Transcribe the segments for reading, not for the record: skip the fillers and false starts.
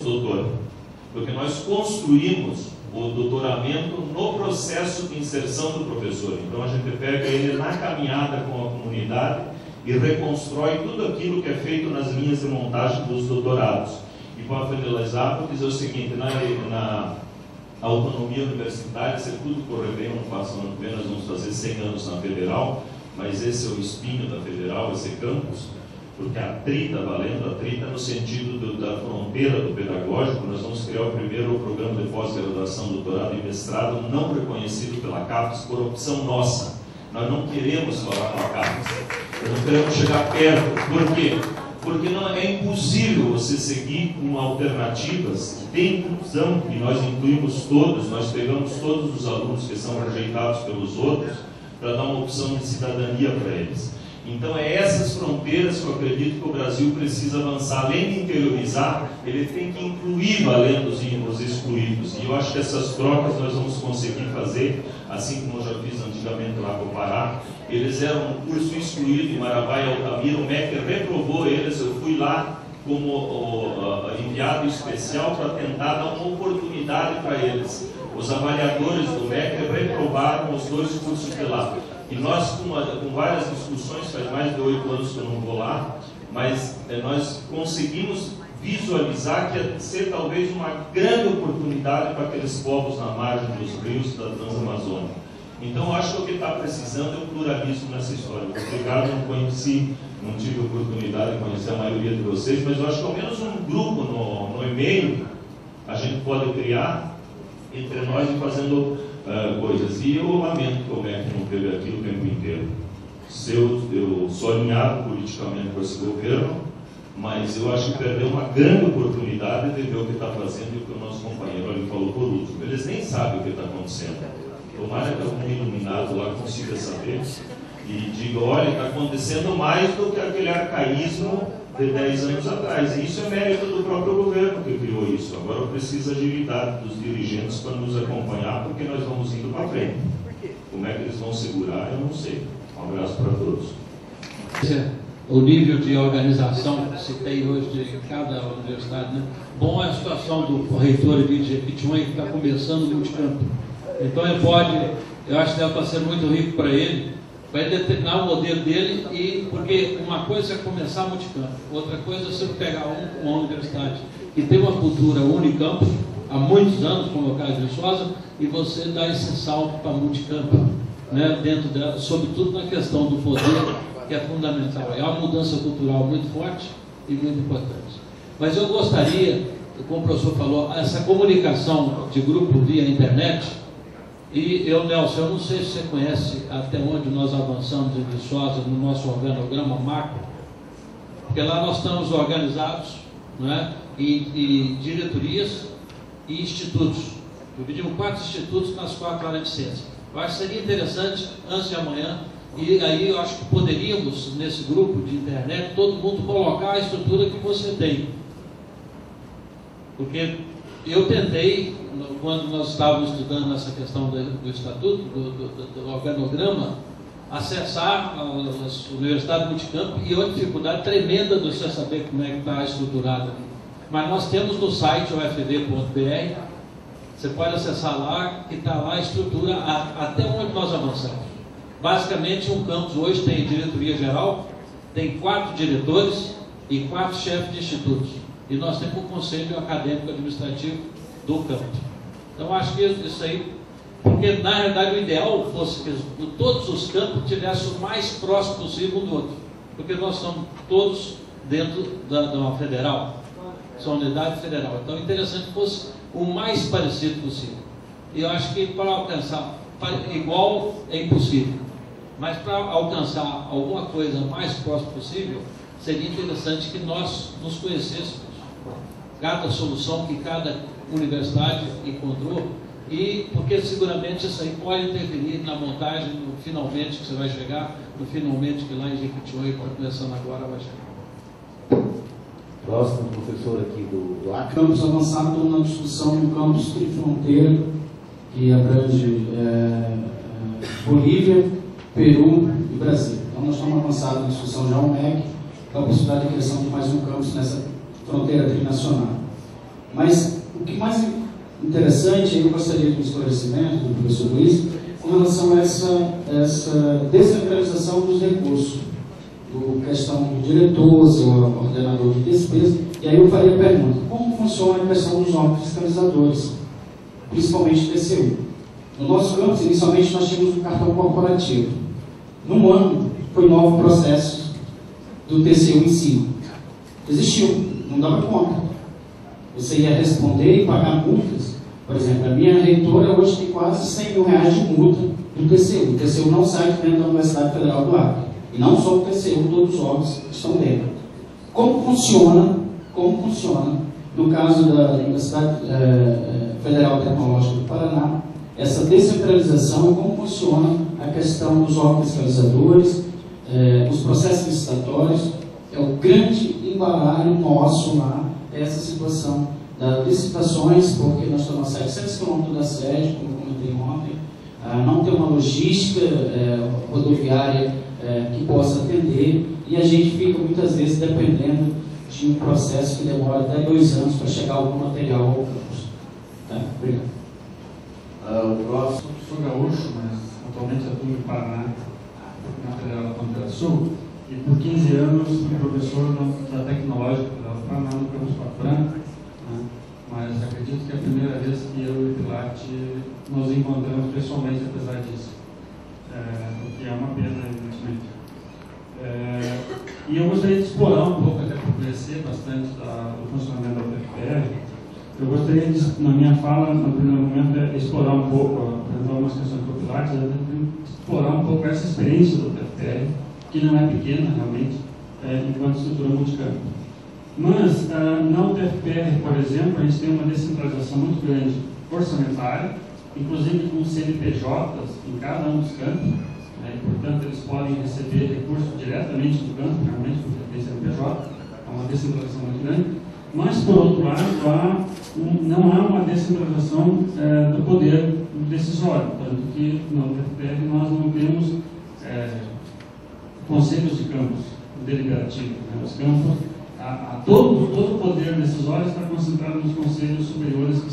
doutor, porque nós construímos o doutoramento no processo de inserção do professor. Então a gente pega ele na caminhada com a comunidade e reconstrói tudo aquilo que é feito nas linhas de montagem dos doutorados. E para finalizar, vou dizer o seguinte: na autonomia universitária, se tudo correr bem, não faço ano que vem, nós vamos fazer 100 anos na Federal, mas esse é o espinho da Federal, esse campus, porque a TRI está valendo, a TRI está no sentido da fronteira do pedagógico. Nós vamos criar o primeiro programa de pós-graduação, doutorado e mestrado não reconhecido pela CAPES por opção nossa. Nós não queremos falar com a CAPES, nós não queremos chegar perto. Por quê? Porque não é impossível você seguir com alternativas de inclusão, que nós incluímos todos, nós pegamos todos os alunos que são rejeitados pelos outros, para dar uma opção de cidadania para eles. Então é essas fronteiras que eu acredito que o Brasil precisa avançar. Além de interiorizar, ele tem que incluir valendo os excluídos. E eu acho que essas trocas nós vamos conseguir fazer, assim como eu já fiz antigamente lá com o Pará. Eles eram um curso excluído em Marabá e Altamira, o MEC reprovou eles, eu fui lá como enviado especial para tentar dar uma oportunidade para eles. Os avaliadores do MEC reprovaram os dois cursos de lá. E nós, com várias discussões, faz mais de 8 anos que eu não vou lá, mas nós conseguimos visualizar que ia ser talvez uma grande oportunidade para aqueles povos na margem dos rios da Transamazônica. Então, eu acho que o que está precisando é o pluralismo nessa história. Obrigado, não conheci, não tive a oportunidade de conhecer a maioria de vocês, mas eu acho que ao menos um grupo no e-mail a gente pode criar entre nós e fazendo coisas. E eu lamento que o MEC não teve aqui o tempo inteiro. Eu sou alinhado politicamente com esse governo, mas eu acho que perdeu uma grande oportunidade de ver o que está fazendo e o que o nosso companheiro ali falou por último. Eles nem sabem o que está acontecendo. Tomara que algum iluminado lá consiga saber e diga: olha, está acontecendo mais do que aquele arcaísmo de 10 anos atrás. E isso é mérito do próprio governo que criou isso. Agora precisa agilidade dos dirigentes para nos acompanhar, porque nós vamos indo para frente. Como é que eles vão segurar, eu não sei. Um abraço para todos. O nível de organização que se tem hoje de cada universidade, né? Bom é a situação do reitor de Jequitinhonha, que está começando o multicampo. Então ele pode, eu acho que deve estar sendo muito rico para ele, vai determinar o modelo dele, e porque uma coisa é começar multicampo, outra coisa é você pegar uma universidade que tem uma cultura unicampus há muitos anos, como é o caso de Viçosa, e você dá esse salto para multicampo, né, dentro dela, sobretudo na questão do poder, que é fundamental. É uma mudança cultural muito forte e muito importante. Mas eu gostaria, como o professor falou, essa comunicação de grupo via internet. E eu, Nelson, eu não sei se você conhece até onde nós avançamos em Viçosa no nosso organograma macro, porque lá nós estamos organizados, né, em diretorias e institutos. Dividimos 4 institutos nas 4 áreas de ciência. Eu acho que seria interessante, antes de amanhã, e aí eu acho que poderíamos, nesse grupo de internet, todo mundo colocar a estrutura que você tem. Porque eu tentei, quando nós estávamos estudando essa questão do estatuto, do organograma, acessar as universidades multicampo, e uma dificuldade tremenda de você saber como é que está estruturada. Mas nós temos no site ufd.br, você pode acessar lá, que está lá a estrutura até onde nós avançamos. Basicamente, um campus hoje tem diretoria geral, tem 4 diretores e 4 chefes de institutos. E nós temos o conselho acadêmico administrativo do campus. Então, acho que isso aí, porque na realidade o ideal fosse que todos os campos tivessem o mais próximo possível um do outro, porque nós estamos todos dentro de uma federal, são unidade federal. Então, é interessante que fosse o mais parecido possível. E eu acho que para alcançar igual é impossível, mas para alcançar alguma coisa mais próxima possível, seria interessante que nós nos conhecêssemos, cada solução que cada universidade encontrou, e porque seguramente isso aí pode interferir na montagem, no finalmente que você vai chegar, no finalmente que lá em Jequitinhonha, que está começando agora, vai chegar. Próximo professor aqui do Acre. Campus avançado, estamos na discussão do campus de fronteira, que abrange Bolívia, Peru e Brasil. Então nós estamos avançados na discussão já o MEC, com a possibilidade de criação de mais um campus nessa fronteira trinacional. Mas o que mais interessante, eu gostaria de um esclarecimento do professor Luiz, com relação a essa descentralização dos recursos, a questão do diretor, seu ordenador de despesa, e aí eu faria a pergunta, como funciona a questão dos órgãos fiscalizadores, principalmente o TCU? No nosso campus, inicialmente, nós tínhamos um cartão corporativo. Num ano, foi novo processo do TCU em si. Existiu, não dava conta. Você ia responder e pagar multas. Por exemplo, a minha reitora hoje tem quase 100 mil reais de multa do TCU. O TCU não sai de dentro da Universidade Federal do Acre. E não só o TCU, todos os órgãos que estão dentro. Como funciona, no caso da Universidade Federal Tecnológica do Paraná, essa descentralização, como funciona a questão dos órgãos fiscalizadores, os processos licitatórios, é o grande embaralho nosso lá, essa situação das licitações, porque nós estamos a 700 km da sede, como eu comentei ontem, não tem uma logística rodoviária que possa atender, e a gente fica muitas vezes dependendo de um processo que demora até 2 anos para chegar algum material ao campus. Tá? Obrigado. O próximo. Sou gaúcho, mas atualmente atuo no Paraná, na Federal da Fronteira Sul, e por 15 anos fui professor da Tecnológica do Paraná, no campus Pato Branco, né? Mas acredito que é a primeira vez que eu e o Pilate nos encontramos pessoalmente, apesar disso, o que é uma pena, evidentemente. E eu gostaria de explorar um pouco, até por conhecer bastante do funcionamento da UTFPR. Eu gostaria de, na minha fala, no primeiro momento, explorar um pouco, apresentar algumas questões para o Pilates, explorar um pouco essa experiência do UTFPR, que não é pequena, realmente, enquanto estrutura multicampo. Mas, na UTFPR, por exemplo, a gente tem uma descentralização muito grande orçamentária, inclusive com CNPJs em cada um dos campos, e, portanto, eles podem receber recursos diretamente do campo, realmente, porque tem CNPJ, é uma descentralização muito grande. Mas, por outro lado, não há uma descentralização do poder decisório, tanto que na UTFPR nós não temos conselhos de campos deliberativos. Né? Os campos, todo o poder decisório está concentrado nos conselhos superiores que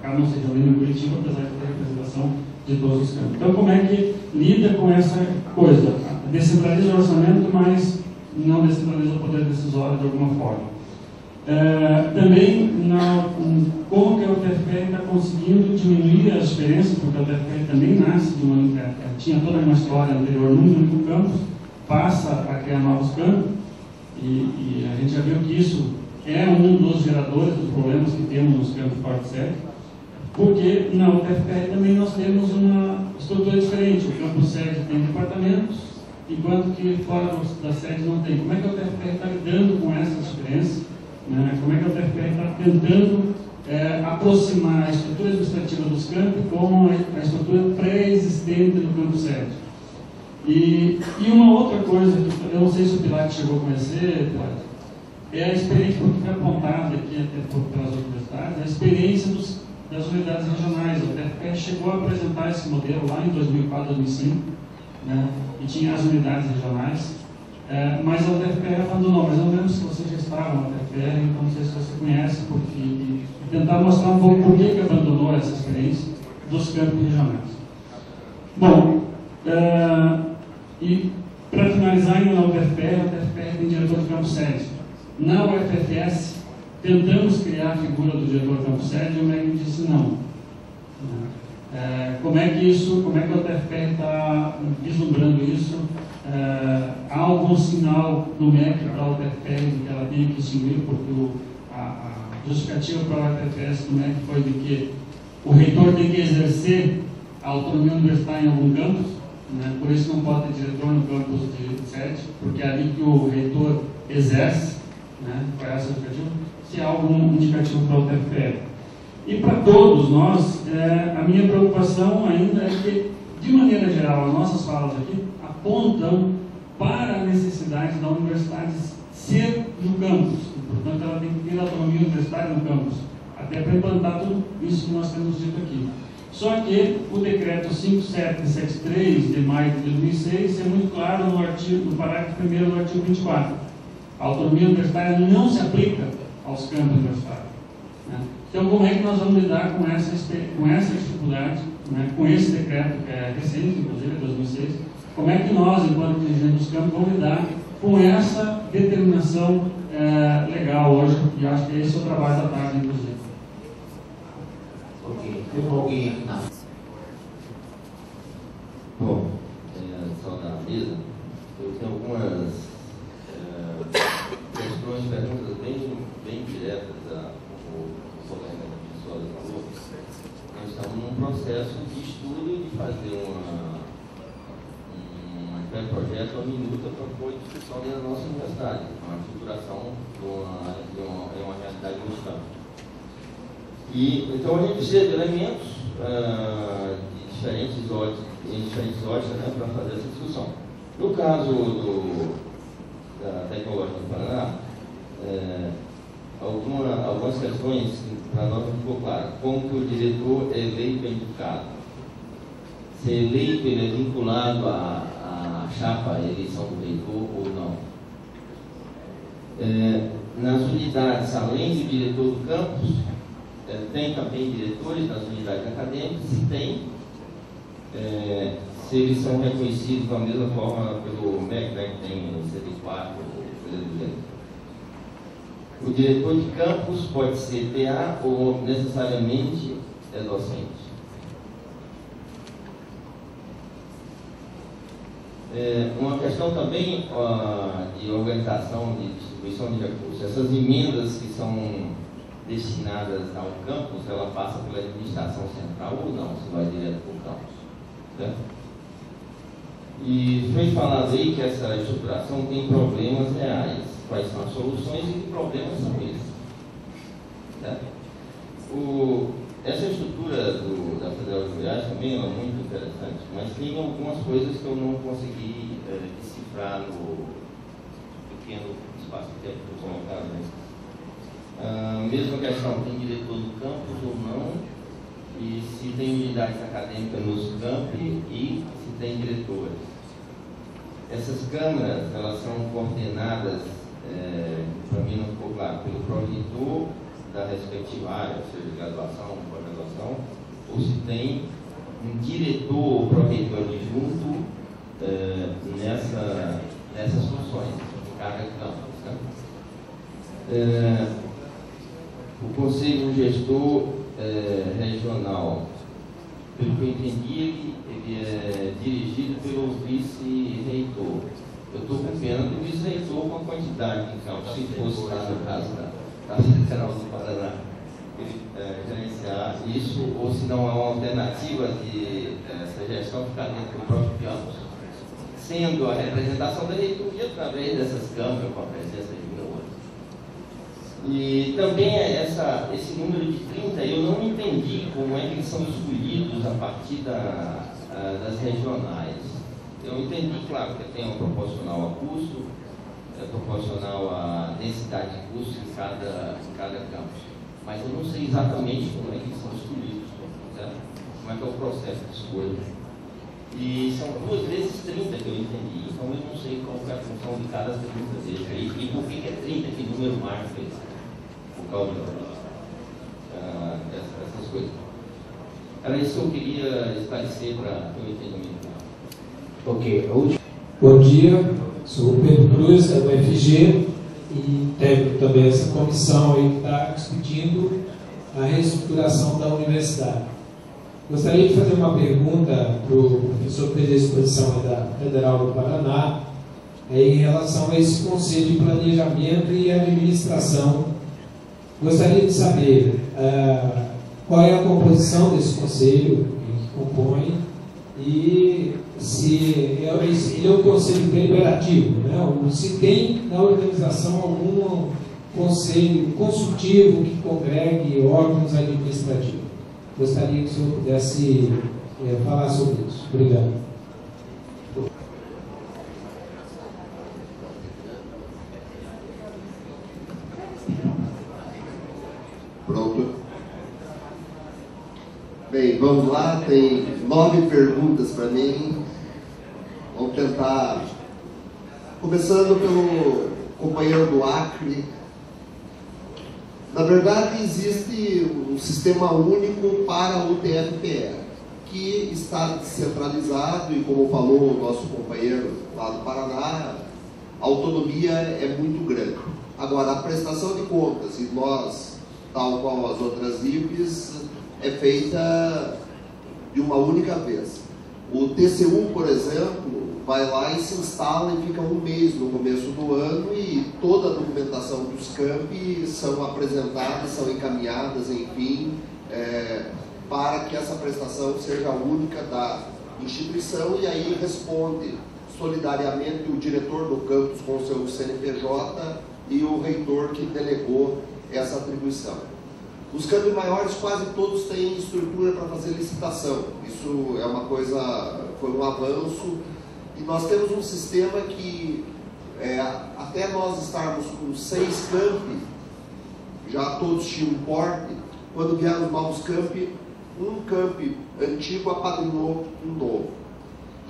acabam se reunindo em Curitiba, apesar de ter a representação de todos os campos. Então, como é que lida com essa coisa? Descentraliza o orçamento, mas não descentraliza o poder decisório de alguma forma. Também como que a UTFPR está conseguindo diminuir as diferenças, porque a UTFPR também nasce tinha toda uma história anterior num único campus, passa a criar novos campos, e a gente já viu que isso é um dos geradores dos problemas que temos nos campos Porto Sede, porque na UTFPR também nós temos uma estrutura diferente. O campus sede tem departamentos, enquanto que fora da sede não tem. Como é que a UTFPR está lidando com essas diferenças? Como é que a UTFPR está tentando aproximar a estrutura administrativa dos campos com a estrutura pré-existente do campus sede? E uma outra coisa, que eu não sei se o Pilate chegou a conhecer, é a experiência, porque foi apontada aqui até pelas universidades, a experiência das unidades regionais. A UTFPR chegou a apresentar esse modelo lá em 2004, 2005, né? E tinha as unidades regionais. Mas a UTFPR abandonou, mas eu não lembro se vocês já estavam na UTFPR, então não sei se você conhece, e tentar mostrar um pouco por que abandonou essa experiência dos campos regionais. Bom, e para finalizar ainda na UTFPR, a UTFPR tem diretor de campo sede. Na UFFS, tentamos criar a figura do diretor de campo sede e o MEC disse não. Como é que a UTFPR está vislumbrando isso? Há algum sinal do MEC para a UTFPR de que ela tem que extinguir, porque a justificativa para a UFFS do MEC foi de que o reitor tem que exercer a autonomia universitária em algum campus, né? Por isso não pode ter diretor no campus de sede, porque é ali que o reitor exerce, né? Foi essa a justificativa. Se há algum indicativo para a UTFPR. E para todos nós, a minha preocupação ainda é que, de maneira geral, as nossas falas aqui apontam para a necessidade da universidade ser no campus. Portanto, ela tem que ter autonomia universitária no campus, até para implantar tudo isso que nós temos dito aqui. Só que o decreto 5773 de maio de 2006 é muito claro no parágrafo 1º do artigo 24. A autonomia universitária não se aplica aos campos universitários. Então, como é que nós vamos lidar com essa dificuldade, né, com esse decreto, que é recente, inclusive, 2006, como é que nós, enquanto dirigentes dos campos, vamos lidar com essa determinação legal hoje, e acho que esse é o trabalho da tarde, inclusive. Ok, tem alguém aqui na... Bom, só na mesa, eu tenho algumas questões, perguntas bem diretas ao colega de Solas falou. Nós estamos num processo de estudo de fazer um pré-projeto, uma minuta para pôr discussão dentro da nossa universidade, uma estruturação de uma realidade no Estado. E, então a gente precisa de elementos de diferentes óticas, né, para fazer essa discussão. No caso da Tecnológica do Paraná, algumas questões para nós não ficou claro. Como que o diretor é eleito e indicado? Se eleito, ele é vinculado à chapa, à eleição do reitor ou não? Nas unidades, além do diretor do campus, tem também diretores das unidades acadêmicas, se tem, se eles são reconhecidos da mesma forma pelo MEC, né, que tem CD4, coisa do gênero. O diretor de campus pode ser TA ou necessariamente é docente. Uma questão também de organização, de distribuição de recursos. Essas emendas que são destinadas ao campus, ela passa pela administração central ou não, se vai direto para o campus. Certo? E foi falado aí que essa estruturação tem problemas reais. Quais são as soluções e que problemas são esses? Certo? Essa estrutura da Federal de Goiás também é muito interessante, mas tem algumas coisas que eu não consegui decifrar no pequeno espaço de tempo que eu colocava. Mesma questão, tem diretor do campus ou não, e se tem unidades acadêmicas nos campi e se tem diretores. Essas câmaras, elas são coordenadas, para mim não ficou claro, pelo pró-reitor da respectiva área, seja graduação, pós-graduação, ou se tem um diretor ou pró-reitor adjunto nessas funções, em cada campus. Né? O Conselho Gestor Regional, pelo que eu entendi, ele é dirigido pelo vice-reitor. Eu estou com pena do vice-reitor com a quantidade de campos, se fosse lá no caso da Federal do Paraná, ele gerenciar isso, ou se não há uma alternativa de essa gestão ficar dentro do próprio campus, sendo a representação da reitoria através dessas câmaras, com a presença de e também esse número de 30, eu não entendi como é que eles são escolhidos a partir das regionais. Eu entendi, claro, que tem um proporcional a custo, proporcional à densidade de custo em cada campus. Mas eu não sei exatamente como é que eles são escolhidos, certo? Como é que é o processo de escolha. E são 2 vezes 30 que eu entendi, então eu não sei qual é a função de cada 30 vezes. E por que é 30, que número mágico é esse? Essas coisas. Era isso que eu queria esclarecer para o entendimento. Ok. Bom dia, sou o Pedro Cruz, da UFG, e técnico também dessa comissão aí que está discutindo a reestruturação da universidade. Gostaria de fazer uma pergunta para o professor que fez a exposição da Federal do Paraná em relação a esse conselho de planejamento e administração. Gostaria de saber qual é a composição desse conselho que compõe e se ele é um conselho deliberativo, né? Ou se tem na organização algum conselho consultivo que congregue órgãos administrativos. Gostaria que o senhor pudesse falar sobre isso. Obrigado. Pronto. Bem, vamos lá, tem 9 perguntas para mim. Vamos tentar, começando pelo companheiro do Acre. Na verdade, existe um sistema único para o TFPE, que está descentralizado e, como falou o nosso companheiro lá do Paraná, a autonomia é muito grande. Agora, a prestação de contas, e nós, tal qual as outras IPs, é feita de uma única vez. O TCU, por exemplo, vai lá e se instala e fica um mês no começo do ano e toda a documentação dos campi são apresentadas, são encaminhadas, enfim, para que essa prestação seja única da instituição, e aí responde solidariamente o diretor do campus com o seu CNPJ e o reitor que delegou essa atribuição. Os campi maiores quase todos têm estrutura para fazer licitação. Isso é uma coisa, foi um avanço, e nós temos um sistema que até nós estarmos com 6 campi, já todos tinham porte, quando vieram os novos campi, um campi antigo apadrinhou um novo.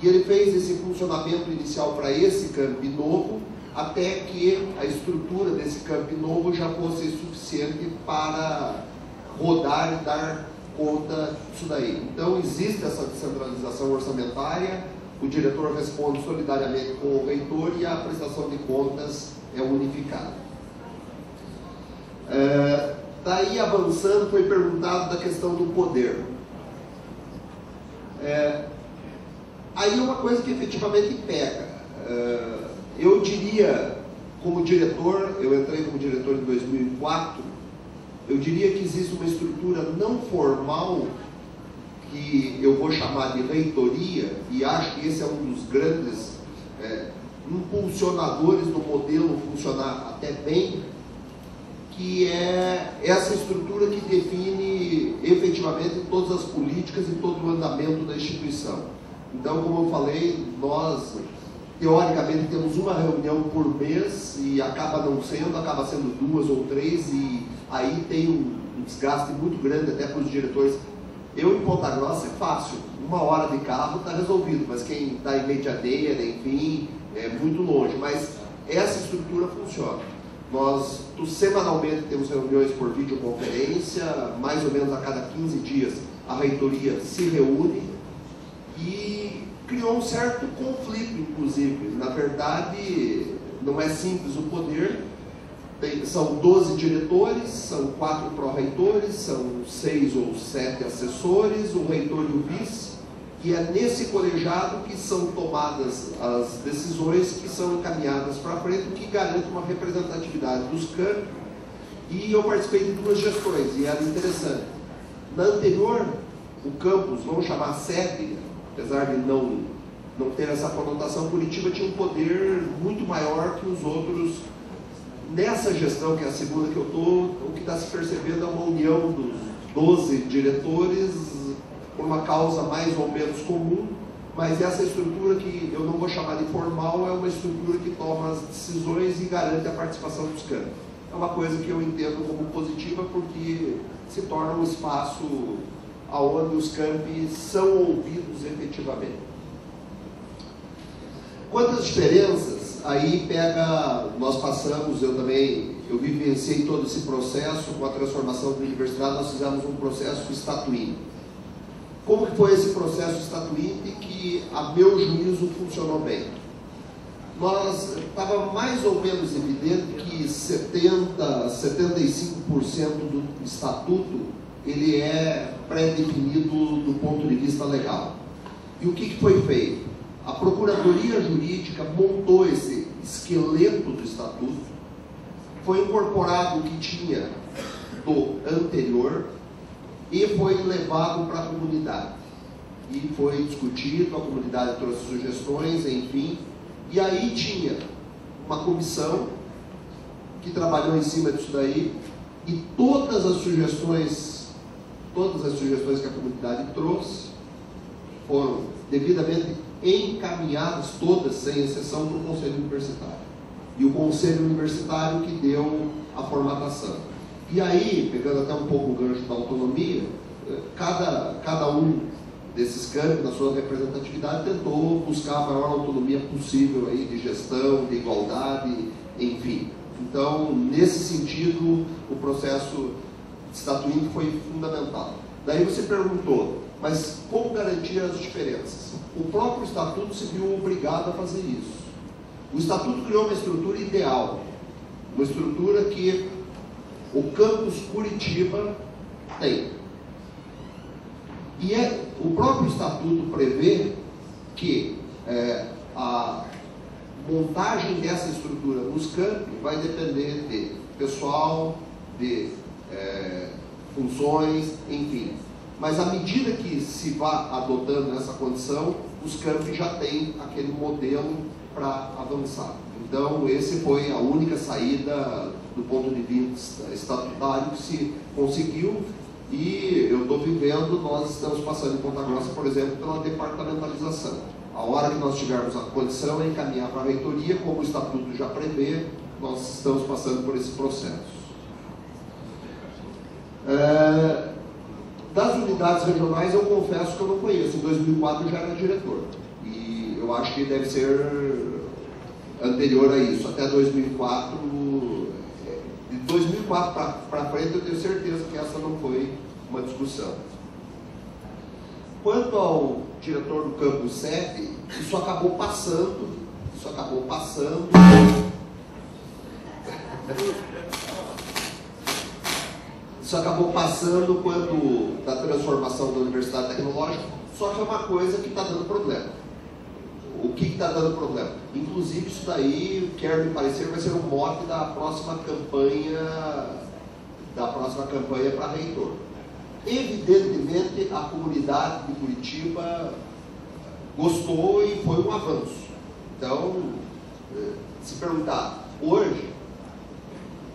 E ele fez esse funcionamento inicial para esse campi novo, até que a estrutura desse campi novo já fosse suficiente para rodar e dar conta disso daí. Então existe essa descentralização orçamentária, o diretor responde solidariamente com o reitor e a prestação de contas é unificada. Daí, avançando, foi perguntado da questão do poder. Aí é uma coisa que efetivamente pega. Eu diria, como diretor, eu entrei como diretor em 2004, eu diria que existe uma estrutura não formal, que eu vou chamar de reitoria, e acho que esse é um dos grandes impulsionadores do modelo funcionar até bem, que é essa estrutura que define efetivamente todas as políticas e todo o andamento da instituição. Então, como eu falei, nós teoricamente temos uma reunião por mês e acaba não sendo, acaba sendo 2 ou 3, e aí tem um desgaste muito grande até para os diretores. Eu, em Ponta Grossa, é fácil, 1 hora de carro está resolvido, mas quem está em Medianeira, enfim, é muito longe. Mas essa estrutura funciona. Nós semanalmente temos reuniões por videoconferência, mais ou menos a cada 15 dias a reitoria se reúne, e criou um certo conflito, inclusive. Na verdade, não é simples o poder. São 12 diretores, são 4 pró-reitores, são 6 ou 7 assessores, o reitor e o vice, e é nesse colegiado que são tomadas as decisões que são encaminhadas para frente, o que garante uma representatividade dos campi. E eu participei de 2 gestões, e era interessante. Na anterior, o campus, vamos chamar sede, apesar de não ter essa conotação, Curitiba tinha um poder muito maior que os outros. Nessa gestão, que é a segunda que eu estou, o que está se percebendo é uma união dos 12 diretores por uma causa mais ou menos comum, mas essa estrutura, que eu não vou chamar de formal, é uma estrutura que toma as decisões e garante a participação dos campi. É uma coisa que eu entendo como positiva, porque se torna um espaço onde os campi são ouvidos efetivamente. Quanto às diferenças, aí nós passamos, eu vivenciei todo esse processo com a transformação da universidade. Nós fizemos um processo estatuíno. Como que foi esse processo estatuíno que, a meu juízo, funcionou bem? Estava mais ou menos evidente que 75% do estatuto ele é pré-definido do ponto de vista legal. E o que foi feito? A Procuradoria Jurídica montou esse esqueleto do estatuto, foi incorporado o que tinha do anterior e foi levado para a comunidade. E foi discutido, a comunidade trouxe sugestões, enfim, e aí tinha uma comissão que trabalhou em cima disso daí, e todas as sugestões que a comunidade trouxe foram devidamente encaminhadas, todas, sem exceção, para o Conselho Universitário. E o Conselho Universitário que deu a formatação. E aí, pegando até um pouco o gancho da autonomia, cada um desses campi, na sua representatividade, tentou buscar a maior autonomia possível aí de gestão, de igualdade, enfim. Então, nesse sentido, o processo estatuíno foi fundamental. Daí você perguntou, mas como garantir as diferenças? O próprio Estatuto se viu obrigado a fazer isso. O Estatuto criou uma estrutura ideal, uma estrutura que o campus Curitiba tem. E o próprio Estatuto prevê que a montagem dessa estrutura nos campi vai depender de pessoal, de funções, enfim. Mas à medida que se vá adotando essa condição, os campi já têm aquele modelo para avançar. Então, esse foi a única saída do ponto de vista estatutário que se conseguiu. E eu estou vivendo, nós estamos passando em Ponta Grossa, por exemplo, pela departamentalização. A hora que nós tivermos a condição é encaminhar para a reitoria, como o Estatuto já prevê, nós estamos passando por esse processo. Das unidades regionais, eu confesso que eu não conheço. Em 2004 eu já era diretor. E eu acho que deve ser anterior a isso. Até 2004, de 2004 para frente, eu tenho certeza que essa não foi uma discussão. Quanto ao diretor do campus 7, isso acabou passando quando da transformação da Universidade Tecnológica, só que é uma coisa que está dando problema. O que está dando problema? Inclusive, isso daí, quer me parecer, vai ser o mote da próxima campanha para reitor. Evidentemente, a comunidade de Curitiba gostou e foi um avanço. Então, se perguntar, hoje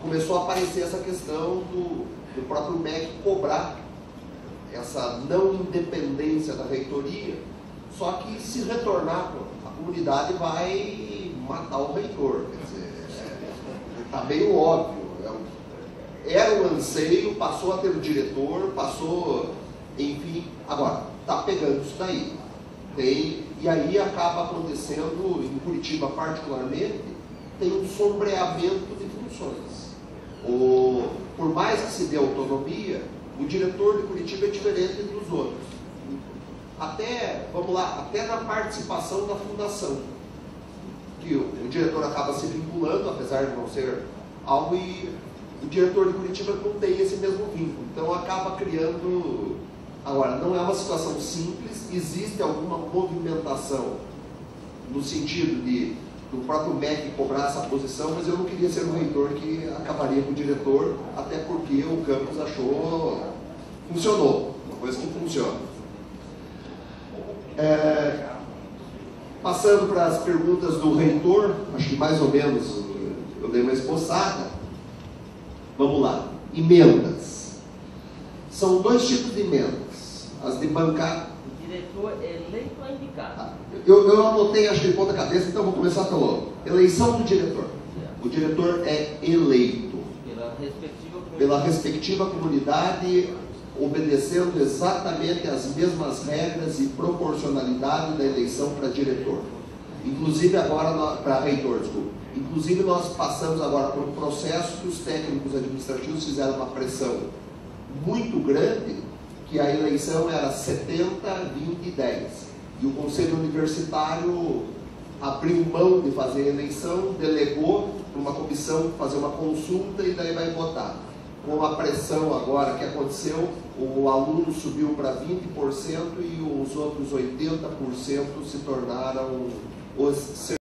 começou a aparecer essa questão do próprio MEC cobrar essa não independência da reitoria, só que se retornar, a comunidade vai matar o reitor. Quer dizer, está meio óbvio. Era um anseio, passou a ter o diretor, enfim, agora, está pegando isso daí. E aí acaba acontecendo, em Curitiba particularmente, tem um sombreamento de funções. Por mais que se dê autonomia, o diretor de Curitiba é diferente dos outros. Até na participação da fundação, que o diretor acaba se vinculando, apesar de não ser algo, e o diretor de Curitiba não tem esse mesmo vínculo. Então acaba criando... Agora, não é uma situação simples, existe alguma movimentação no sentido do próprio MEC cobrar essa posição, mas eu não queria ser um reitor que acabaria com o diretor, até porque o campus funcionou, uma coisa que funciona. Passando para as perguntas do reitor, acho que mais ou menos eu dei uma esboçada. Vamos lá. Emendas. São dois tipos de emendas. As de bancada. O diretor é eleito ou indicado? Eu anotei, acho que de ponta cabeça, então vou começar pelo eleição do diretor. O diretor é eleito pela respectiva comunidade, obedecendo exatamente as mesmas regras e proporcionalidade da eleição para diretor. Inclusive agora, para reitor, desculpa. Inclusive nós passamos agora por um processo que os técnicos administrativos fizeram uma pressão muito grande, que a eleição era 70, 20 e 10. E o Conselho Universitário abriu mão de fazer a eleição, delegou para uma comissão fazer uma consulta e daí vai votar. Com a pressão agora que aconteceu, o aluno subiu para 20% e os outros 80% se tornaram os